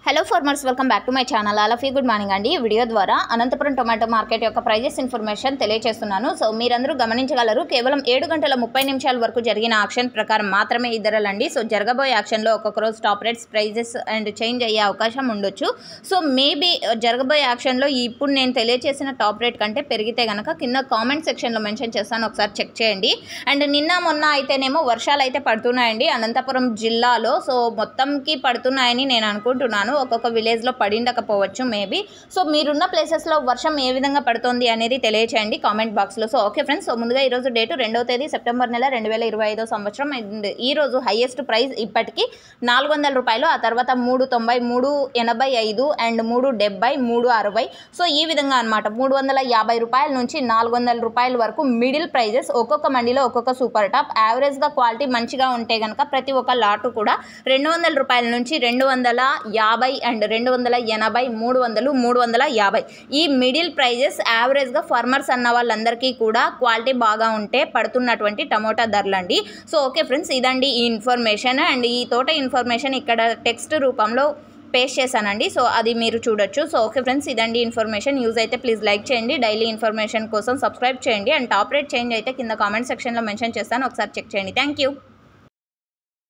Hello farmers, welcome back to my channel. All of you good morning అండి. ఈ video ద్వారా Anantapuram tomato market యొక్క prices information తెలియజేస్తున్నాను. So మీరందరూ గమనించగలరు, కేవలం 7 గంటల 30 నిమిషాల వరకు జరిగిన ఆక్షన్ ప్రకారం మాత్రమే ఈ ధరలండి. సో జరగబోయే ఆక్షన్లో ఒక్కొక్క రోజు top rates prices and change అయ్యే అవకాశం ఉండొచ్చు. సో మేబీ జరగబోయే ఆక్షన్లో ఇప్పుడు నేను తెలియజేసిన టాప్ రేట్ కంటే పెరిగితే కనుక కింద కామెంట్ సెక్షన్లో మెన్షన్ చేస్తాను, ఒకసారి చెక్ చేయండి. అండ్ నిన్న మొన్న అయితేనేమో వర్షాలు అయితే పడుతున్నాయండి అనంతపురం జిల్లాలో. సో మొత్తంకి పడుతున్నాయని నేను అనుకుంటున్నాను. ఒక్కొక్క విలేజ్లో పడిండకపోవచ్చు మేబీ. సో మీరున్న ప్లేసెస్లో వర్షం ఏ విధంగా పడుతుంది అనేది తెలియచేయండి కామెంట్ బాక్స్లో. సో ఓకే ఫ్రెండ్స్, సో ముందుగా ఈరోజు డేటు 2వ తేదీ సెప్టెంబర్ నెల 2025 సంవత్సరం. అండ్ ఈరోజు హైయెస్ట్ ప్రైస్ ఇప్పటికీ 400 రూపాయలు, ఆ తర్వాత 390, 385 అండ్ 370, 360. సో ఈ విధంగా అనమాట 350 రూపాయల నుంచి 400 రూపాయల వరకు మిడిల్ ప్రైజెస్. ఒక్కొక్క మండీలో ఒక్కొక్క సూపర్ టాప్. యావరేజ్గా క్వాలిటీ మంచిగా ఉంటే కనుక ప్రతి ఒక్క లాటు కూడా 200 రూపాయల నుంచి 250 అండ్ 280, 300, 350. ఈ మిడిల్ ప్రైజెస్ యావరేజ్గా ఫార్మర్స్ అన్న వాళ్ళందరికీ కూడా క్వాలిటీ బాగా ఉంటే పడుతున్నటువంటి టమోటా ధరలండి. సో ఓకే ఫ్రెండ్స్, ఇదండి ఈ ఇన్ఫర్మేషన్. అండ్ ఈ తోట ఇన్ఫర్మేషన్ ఇక్కడ టెక్స్ట్ రూపంలో పేస్ట్ చేశానండి. సో అది మీరు చూడొచ్చు. సో ఓకే ఫ్రెండ్స్, ఇదండి ఇన్ఫర్మేషన్. యూజ్ అయితే ప్లీజ్ లైక్ చేయండి. డైలీ ఇన్ఫర్మేషన్ కోసం సబ్స్క్రైబ్ చేయండి. అండ్ టాప్ రేట్ చేంజ్ అయితే కింద కామెంట్ సెక్షన్లో మెన్షన్ చేస్తాను, ఒకసారి చెక్ చేయండి. Thank you.